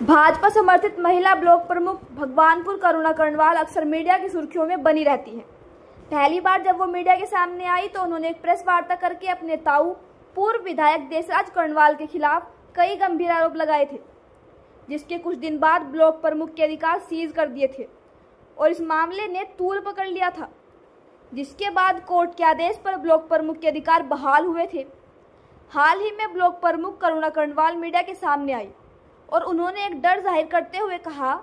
भाजपा समर्थित महिला ब्लॉक प्रमुख भगवानपुर करुणा कर्णवाल अक्सर मीडिया की सुर्खियों में बनी रहती हैं। पहली बार जब वो मीडिया के सामने आई तो उन्होंने एक प्रेस वार्ता करके अपने ताऊ पूर्व विधायक देशराज कर्णवाल के खिलाफ कई गंभीर आरोप लगाए थे, जिसके कुछ दिन बाद ब्लॉक प्रमुख के अधिकार सीज कर दिए थे और इस मामले ने तूल पकड़ लिया था, जिसके बाद कोर्ट के आदेश पर ब्लॉक प्रमुख के अधिकार बहाल हुए थे। हाल ही में ब्लॉक प्रमुख करुणा कर्णवाल मीडिया के सामने आई और उन्होंने एक डर जाहिर करते हुए कहा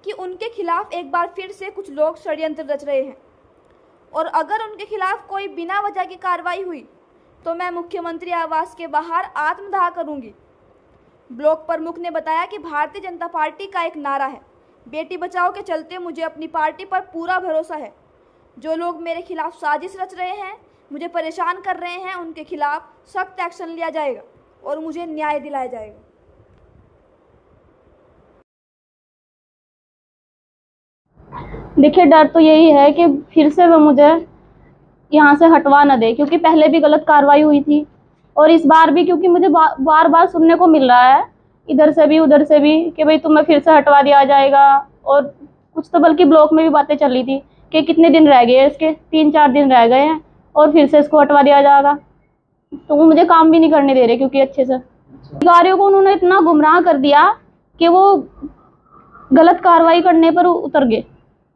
कि उनके खिलाफ एक बार फिर से कुछ लोग षड्यंत्र रच रहे हैं और अगर उनके खिलाफ कोई बिना वजह की कार्रवाई हुई तो मैं मुख्यमंत्री आवास के बाहर आत्मदाह करूंगी। ब्लॉक प्रमुख ने बताया कि भारतीय जनता पार्टी का एक नारा है, बेटी बचाओ के चलते मुझे अपनी पार्टी पर पूरा भरोसा है। जो लोग मेरे खिलाफ साजिश रच रहे हैं, मुझे परेशान कर रहे हैं, उनके खिलाफ सख्त एक्शन लिया जाएगा और मुझे न्याय दिलाया जाएगा। देखिए, डर तो यही है कि फिर से वो मुझे यहाँ से हटवा न दे, क्योंकि पहले भी गलत कार्रवाई हुई थी और इस बार भी, क्योंकि मुझे बार बार सुनने को मिल रहा है इधर से भी उधर से भी कि भाई तुम्हें फिर से हटवा दिया जाएगा। और कुछ तो बल्कि ब्लॉक में भी बातें चल रही थी कि कितने दिन रह गए, इसके 3-4 दिन रह गए हैं और फिर से इसको हटवा दिया जाएगा। तो वो मुझे काम भी नहीं करने दे रहे, क्योंकि अच्छे से अधिकारियों को उन्होंने इतना गुमराह कर दिया कि वो गलत कार्रवाई करने पर उतर गए।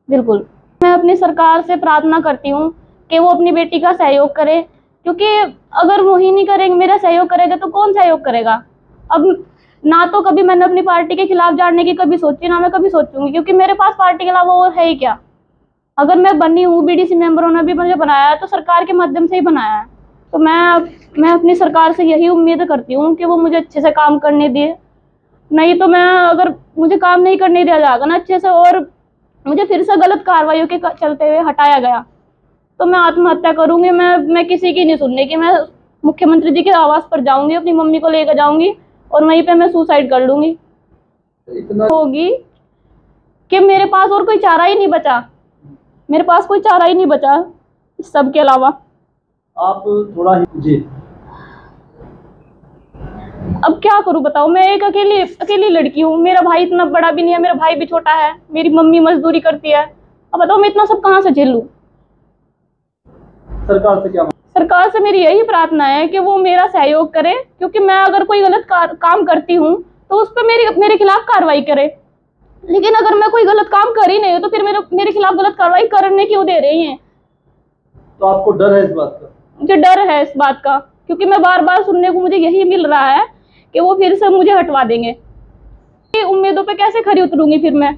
बिल्कुल, मैं अपनी सरकार से प्रार्थना करती हूँ कि वो अपनी बेटी का सहयोग करे, क्योंकि अगर वो ही नहीं करेंगे, मेरा सहयोग करेगा तो कौन सहयोग करेगा। अब ना तो कभी मैंने अपनी पार्टी के खिलाफ जाने की कभी सोची, ना मैं कभी सोचूंगी, क्योंकि मेरे पास पार्टी के अलावा और है ही क्या। अगर मैं बनी हूँ, बीडीसी मेंबरों ने भी मुझे बनाया है तो सरकार के माध्यम से ही बनाया है। तो मैं अपनी सरकार से यही उम्मीद करती हूँ कि वो मुझे अच्छे से काम करने दे। नहीं तो मैं, अगर मुझे काम नहीं करने दिया जाएगा ना अच्छे से और मुझे फिर से गलत कार्रवाइयों के चलते हुए हटाया गया तो मैं आत्महत्या करूंगी। मैं किसी की नहीं सुनने की। मैं मुख्यमंत्री जी के आवास पर जाऊंगी, अपनी मम्मी को लेकर जाऊंगी और वहीं पे मैं सुसाइड कर लूंगी। इतना होगी कि मेरे पास और कोई चारा ही नहीं बचा, मेरे पास कोई चारा ही नहीं बचा इस सब के अलावा। आप थोड़ा ही जी, अब क्या करूं बताओ। मैं एक अकेली लड़की हूँ, मेरा भाई इतना बड़ा भी नहीं है, मेरा भाई भी छोटा है, मेरी मम्मी मजदूरी करती है। अब बताओ मैं इतना सब कहाँ से झेलूं। सरकार से क्या? सरकार से मेरी यही प्रार्थना है कि वो मेरा सहयोग करे, क्योंकि मैं अगर कोई गलत काम करती हूँ तो उस पर मेरे खिलाफ कार्रवाई करे। लेकिन अगर मैं कोई गलत काम कर ही नहीं हूँ तो फिर मेरे खिलाफ गलत कार्रवाई करने क्यों दे रही है। तो आपको डर है इस बात का? मुझे डर है इस बात का, क्योंकि मैं बार बार सुनने को मुझे यही मिल रहा है कि वो फिर से मुझे हटवा देंगे। उम्मीदों पे कैसे खरी उतरूंगी फिर मैं।